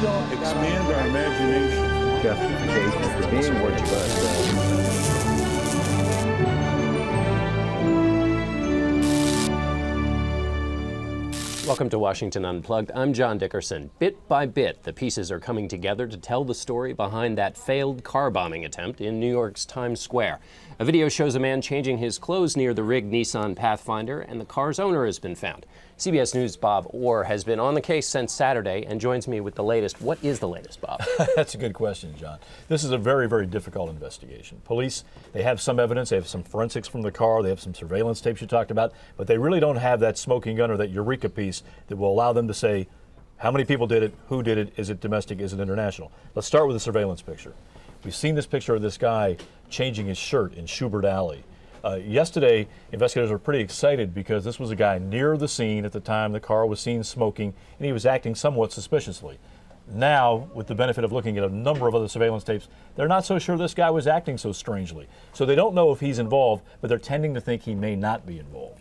don't expand our imagination. Justification for being what you are. Welcome to Washington Unplugged. I'm John Dickerson. Bit by bit, the pieces are coming together to tell the story behind that failed car bombing attempt in New York's Times Square. A video shows a man changing his clothes near the rigged Nissan Pathfinder, and the car's owner has been found. CBS News Bob Orr has been on the case since Saturday and joins me with the latest. What is the latest, Bob? That's a good question, John. This is a very, very difficult investigation. Police, they have some evidence, they have some forensics from the car, they have some surveillance tapes you talked about, but they really don't have that smoking gun or that eureka piece that will allow them to say how many people did it, who did it, is it domestic, is it international. Let's start with the surveillance picture. We've seen this picture of this guy changing his shirt in Schubert Alley. Yesterday, investigators were pretty excited because this was a guy near the scene at the time the car was seen smoking, and he was acting somewhat suspiciously. Now, with the benefit of looking at a number of other surveillance tapes, they're not so sure this guy was acting so strangely. So they don't know if he's involved, but they're tending to think he may not be involved.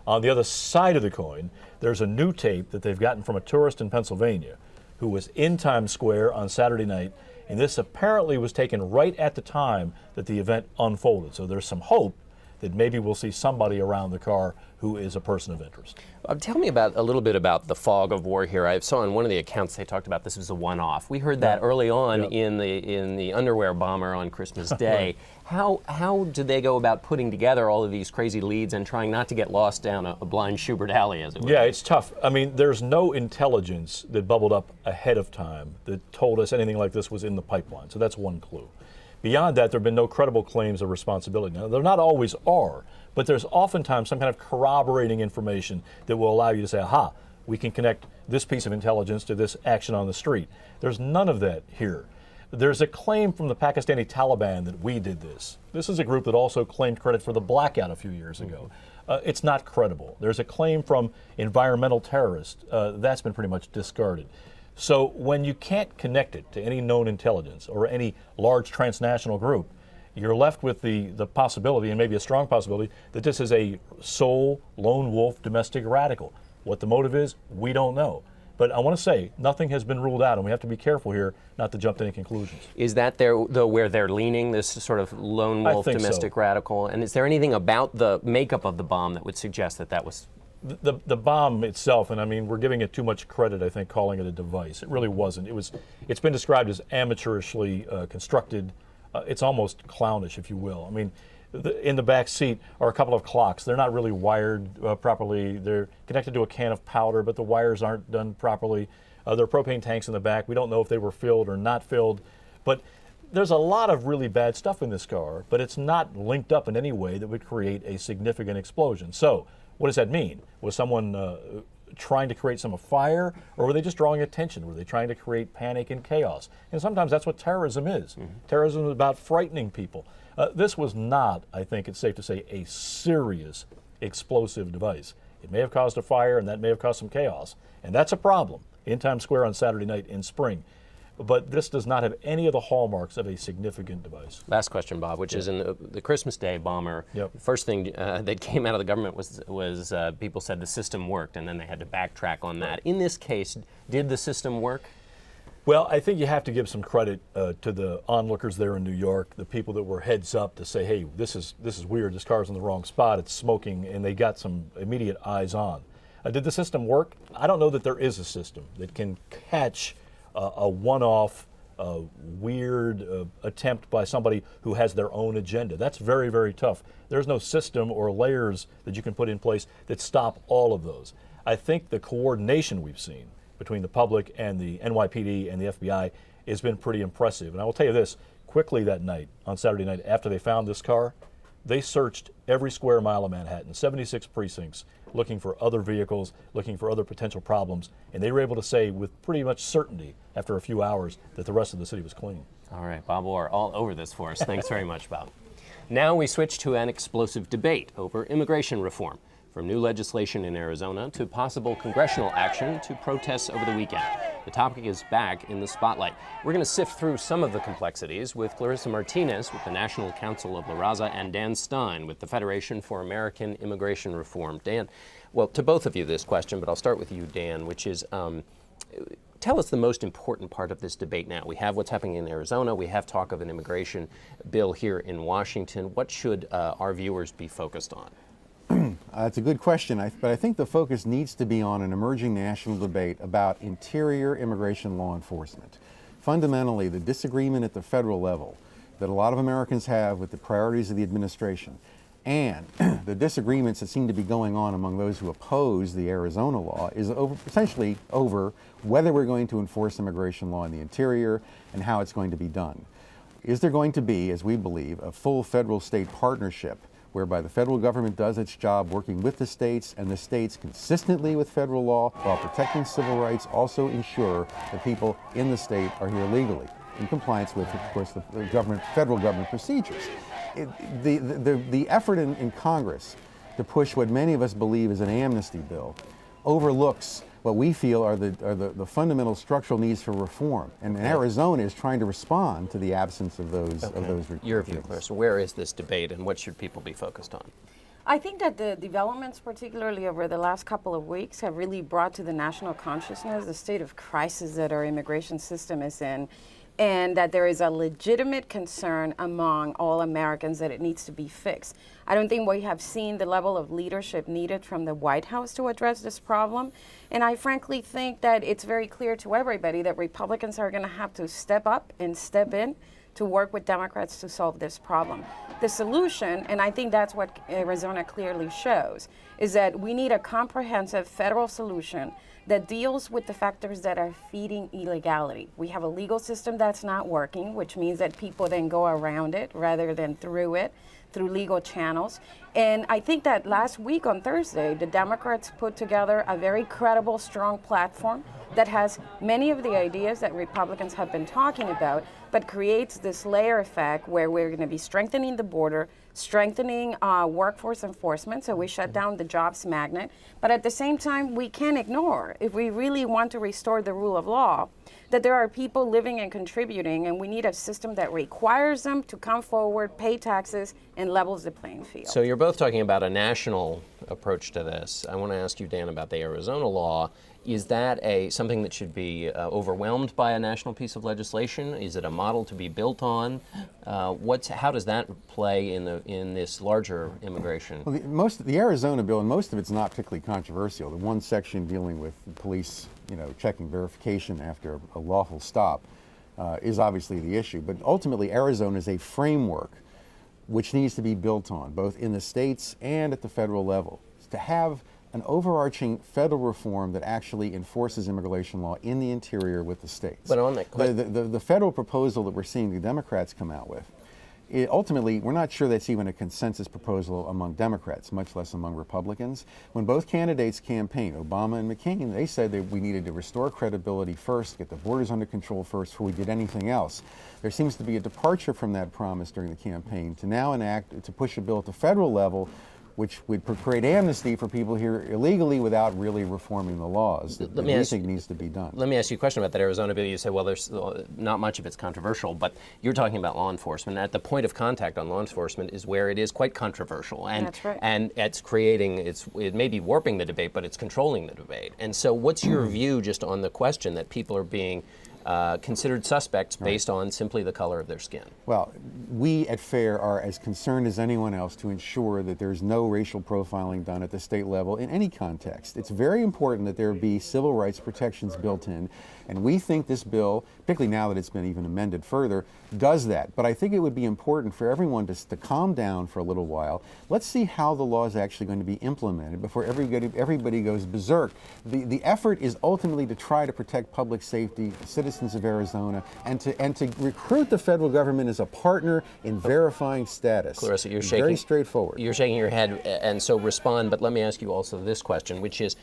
On the other side of the coin, there's a new tape that they've gotten from a tourist in Pennsylvania who was in Times Square on Saturday night, and this apparently was taken right at the time that the event unfolded. So there's some hope that maybe we'll see somebody around the car who is a person of interest. Tell me about a little bit about the fog of war here. I saw in one of the accounts they talked about this was a one-off. We heard that early on in the underwear bomber on Christmas Day. How do they go about putting together all of these crazy leads and trying not to get lost down a blind Schubert Alley, as it were? Yeah, it's tough. I mean, there's no intelligence that bubbled up ahead of time that told us anything like this was in the pipeline. So that's one clue. Beyond that, there have been no credible claims of responsibility. Now, there not always are, but there's oftentimes some kind of corroborating information that will allow you to say, aha, we can connect this piece of intelligence to this action on the street. There's none of that here. There's a claim from the Pakistani Taliban that we did this. This is a group that also claimed credit for the blackout a few years ago. It's not credible. There's a claim from environmental terrorists. That's been pretty much discarded. So when you can't connect it to any known intelligence or any large transnational group, you're left with the possibility, and maybe a strong possibility, that this is a sole, lone wolf domestic radical. What the motive is, we don't know. But I want to say, nothing has been ruled out, and we have to be careful here not to jump to any conclusions. Is that where they're leaning, this sort of lone wolf domestic radical? And is there anything about the makeup of the bomb that would suggest that that was... The bomb itself, and I mean, we're giving it too much credit, I think, calling it a device. It really wasn't. It's been described as amateurishly constructed. It's almost clownish, if you will. I mean, in the back seat are a couple of clocks. They're not really wired properly. They're connected to a can of powder, but the wires aren't done properly. There are propane tanks in the back. We don't know if they were filled or not filled. But there's a lot of really bad stuff in this car, but it's not linked up in any way that would create a significant explosion. So what does that mean? Was someone trying to create some fire, or were they just drawing attention? Were they trying to create panic and chaos? And sometimes that's what terrorism is. Mm-hmm. Terrorism is about frightening people. This was not, I think it's safe to say, a serious explosive device. It may have caused a fire, and that may have caused some chaos. And that's a problem in Times Square on Saturday night in spring. But this does not have any of the hallmarks of a significant device. Last question, Bob, which is in the Christmas Day bomber. The first thing that came out of the government was people said the system worked, and then they had to backtrack on that. In this case, did the system work? Well, I think you have to give some credit to the onlookers there in New York, the people that were heads up to say, hey, this is weird, this car's in the wrong spot, it's smoking, and they got some immediate eyes on. Did the system work? I don't know that there is a system that can catch a one-off, weird attempt by somebody who has their own agenda. That's very, very tough. There's no system or layers that you can put in place that stop all of those. I think the coordination we've seen between the public and the NYPD and the FBI has been pretty impressive. And I will tell you this, quickly that night, on Saturday night, after they found this car, they searched every square mile of Manhattan, 76 precincts, looking for other vehicles, looking for other potential problems, and they were able to say with pretty much certainty after a few hours that the rest of the city was clean. All right, Bob Orr, all over this for us. Thanks very much, Bob. Now we switch to an explosive debate over immigration reform, from new legislation in Arizona to possible congressional action to protests over the weekend. The topic is back in the spotlight. We're going to sift through some of the complexities with Clarissa Martinez with the National Council of La Raza and Dan Stein with the Federation for American Immigration Reform. Dan, well, to both of you this question, but I'll start with you, Dan, which is Tell us the most important part of this debate now. We have what's happening in Arizona. We have talk of an immigration bill here in Washington. What should our viewers be focused on? It's a good question, but I think the focus needs to be on an emerging national debate about interior immigration law enforcement. Fundamentally, the disagreement at the federal level that a lot of Americans have with the priorities of the administration and the disagreements that seem to be going on among those who oppose the Arizona law is essentially over whether we're going to enforce immigration law in the interior and how it's going to be done. Is there going to be, as we believe, a full federal-state partnership whereby the federal government does its job working with the states, and the states consistently with federal law while protecting civil rights also ensure that people in the state are here legally in compliance with, of course, the federal government procedures. The effort in Congress to push what many of us believe is an amnesty bill overlooks what we feel are the fundamental structural needs for reform. And Arizona is trying to respond to the absence of those Your view, Clarissa, where is this debate and what should people be focused on? I think that the developments, particularly over the last couple of weeks, have really brought to the national consciousness the state of crisis that our immigration system is in, and that there is a legitimate concern among all Americans that it needs to be fixed. I don't think we have seen the level of leadership needed from the White House to address this problem. And I frankly think that it's very clear to everybody that Republicans are going to have to step up and step in to work with Democrats to solve this problem. The solution, and I think that's what Arizona clearly shows, is that we need a comprehensive federal solution that deals with the factors that are feeding illegality. We have a legal system that's not working, which means that people then go around it rather than through it, through legal channels. And I think that last week on Thursday, the Democrats put together a very credible, strong platform that has many of the ideas that Republicans have been talking about, but creates this layer effect where we're going to be strengthening the border, strengthening workforce enforcement, so we shut down the jobs magnet. But at the same time, we can't ignore, if we really want to restore the rule of law, that there are people living and contributing, and we need a system that requires them to come forward, pay taxes, and levels the playing field. So you're both talking about a national approach to this. I want to ask you, Dan, about the Arizona law. Is that something that should be overwhelmed by a national piece of legislation? Is it a model to be built on? How does that play in this larger immigration? Well, the Arizona bill, and most of it's not particularly controversial. The one section dealing with police, checking verification after a lawful stop is obviously the issue. But ultimately, Arizona is a framework which needs to be built on, both in the states and at the federal level, to have an overarching federal reform that actually enforces immigration law in the interior with the states. But on that the federal proposal that we're seeing the Democrats come out with, ultimately, we're not sure that's even a consensus proposal among Democrats, much less among Republicans. When both candidates campaigned, Obama and McCain, they said that we needed to restore credibility first, get the borders under control first before we did anything else. There seems to be a departure from that promise during the campaign to now to push a bill at the federal level which would create amnesty for people here illegally without really reforming the laws that we think needs to be done. Let me ask you a question about that Arizona bill. You said, well, there's not much of it's controversial, but you're talking about law enforcement. At the point of contact on law enforcement is where it is quite controversial. And, that's right. And it's it may be warping the debate, but it's controlling the debate. And so what's your view just on the question that people are being considered suspects based on simply the color of their skin? Well, we at FAIR are as concerned as anyone else to ensure that there's no racial profiling done at the state level in any context. It's very important that there be civil rights protections built in, and we think this bill, particularly now that it's been even amended further, does that. But I think it would be important for everyone to calm down for a little while. Let's see how the law is actually going to be implemented before everybody goes berserk. The effort is ultimately to try to protect public safety, citizens of Arizona, and to recruit the federal government as a partner in verifying status. Clarissa, you're shaking. Very straightforward. You're shaking your head, and so respond. But let me ask you also this question, which is,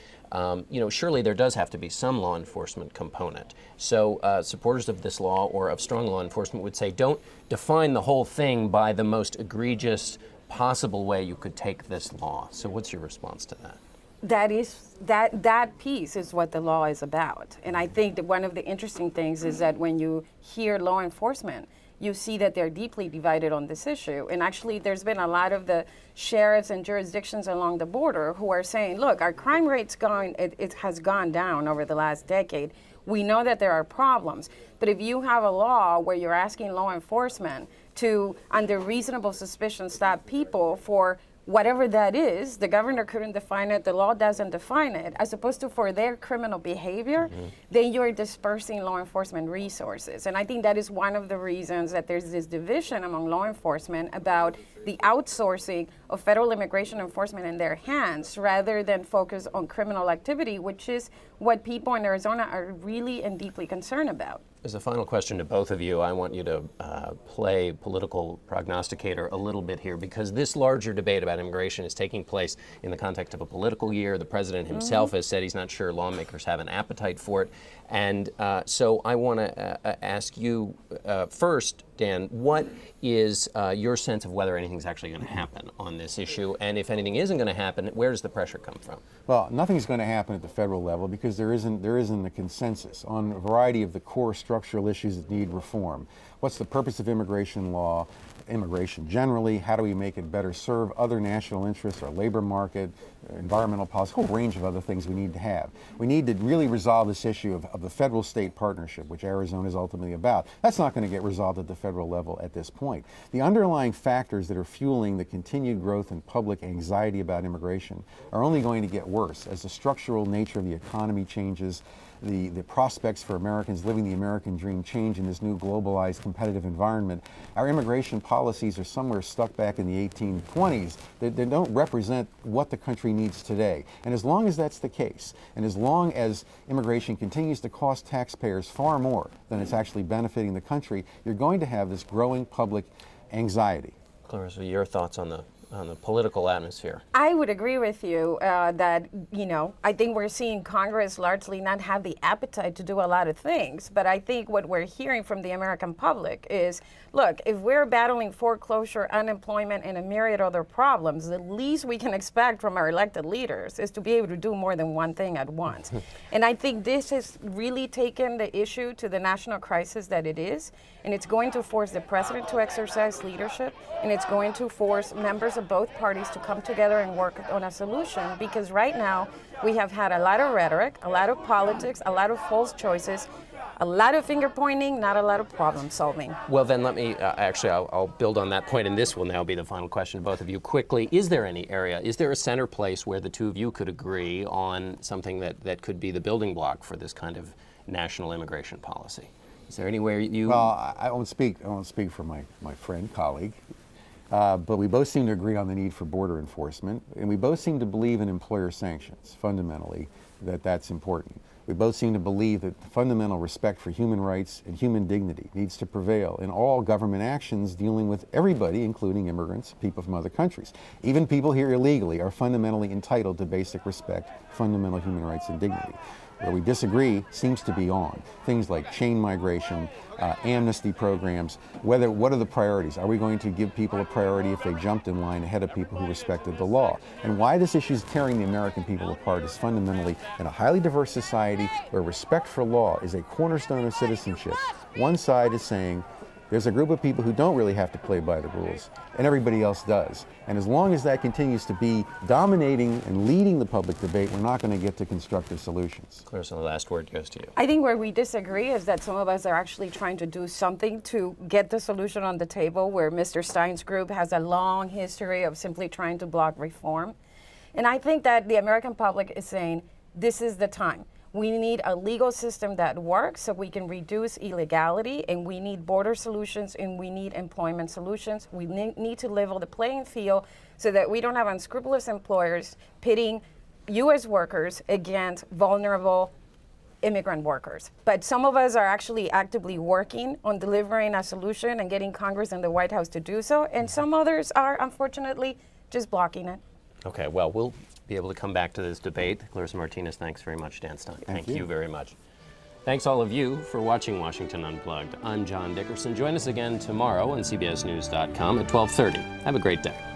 surely there does have to be some law enforcement component. So supporters of this law or of strong law enforcement would say, don't define the whole thing by the most egregious possible way you could take this law. So what's your response to that? That piece is what the law is about. And I think that one of the interesting things is that when you hear law enforcement, you see that they're deeply divided on this issue. And actually, there's been a lot of the sheriffs and jurisdictions along the border who are saying, look, our crime rate's it has gone down over the last decade. We know that there are problems. But if you have a law where you're asking law enforcement to, under reasonable suspicion, stop people for whatever that is, the governor couldn't define it, the law doesn't define it, as opposed to for their criminal behavior, then you're dispersing law enforcement resources. And I think that is one of the reasons that there's this division among law enforcement about the outsourcing of federal immigration enforcement in their hands rather than focus on criminal activity, which is what people in Arizona are really and deeply concerned about. As a final question to both of you, I want you to play political prognosticator a little bit here, because this larger debate about immigration is taking place in the context of a political year. The president himself has said he's not sure lawmakers have an appetite for it. And so I want to ask you first, Dan, what is your sense of whether anything's actually going to happen on this issue? And if anything isn't going to happen, where does the pressure come from? Well, nothing's going to happen at the federal level because there isn't a consensus on a variety of the core structural issues that need reform. What's the purpose of immigration law? Immigration generally, how do we make it better serve other national interests, our labor market, environmental policy, a whole range of other things we need to have. We need to really resolve this issue of the federal-state partnership, which Arizona is ultimately about. That's not going to get resolved at the federal level at this point. The underlying factors that are fueling the continued growth in public anxiety about immigration are only going to get worse as the structural nature of the economy changes, the prospects for Americans living the American dream change in this new globalized competitive environment. Our immigration policies are somewhere stuck back in the 1820s. They don't represent what the country needs today. And as long as that's the case, and as long as immigration continues to cost taxpayers far more than it's actually benefiting the country, you're going to have this growing public anxiety. Clarissa, your thoughts on the political atmosphere? I would agree with you that, I think we're seeing Congress largely not have the appetite to do a lot of things. But I think what we're hearing from the American public is, look, if we're battling foreclosure, unemployment, and a myriad other problems, the least we can expect from our elected leaders is to be able to do more than one thing at once. And I think this has really taken the issue to the national crisis that it is. And it's going to force the president to exercise leadership, and it's going to force members of both parties to come together and work on a solution, because right now we have had a lot of rhetoric, a lot of politics, a lot of false choices, a lot of finger pointing, not a lot of problem solving. Well, then let me, I'll build on that point, and this will now be the final question to both of you. Quickly, is there any area, is there a center place where the two of you could agree on something that could be the building block for this kind of national immigration policy? Is there anywhere you... Well, I won't speak for my friend, colleague, but we both seem to agree on the need for border enforcement, and we both seem to believe in employer sanctions, fundamentally, that's important. We both seem to believe that fundamental respect for human rights and human dignity needs to prevail in all government actions dealing with everybody, including immigrants, people from other countries. Even people here illegally are fundamentally entitled to basic respect, fundamental human rights and dignity. Where we disagree seems to be on things like chain migration, amnesty programs. What are the priorities? Are we going to give people a priority if they jumped in line ahead of people who respected the law? And why this issue is tearing the American people apart is fundamentally in a highly diverse society where respect for law is a cornerstone of citizenship. One side is saying there's a group of people who don't really have to play by the rules, and everybody else does. And as long as that continues to be dominating and leading the public debate, we're not going to get to constructive solutions. Clarissa, the last word goes to you. I think where we disagree is that some of us are actually trying to do something to get the solution on the table, where Mr. Stein's group has a long history of simply trying to block reform. And I think that the American public is saying, this is the time. We need a legal system that works so we can reduce illegality, and we need border solutions, and we need employment solutions. We need to level the playing field so that we don't have unscrupulous employers pitting U.S. workers against vulnerable immigrant workers. But some of us are actually actively working on delivering a solution and getting Congress and the White House to do so, and some others are unfortunately just blocking it. Okay, well, we'll be able to come back to this debate. Clarissa Martinez, thanks very much. Dan Stein, thank you very much. Thanks all of you for watching Washington Unplugged. I'm John Dickerson. Join us again tomorrow on CBSNews.com at 12:30. Have a great day.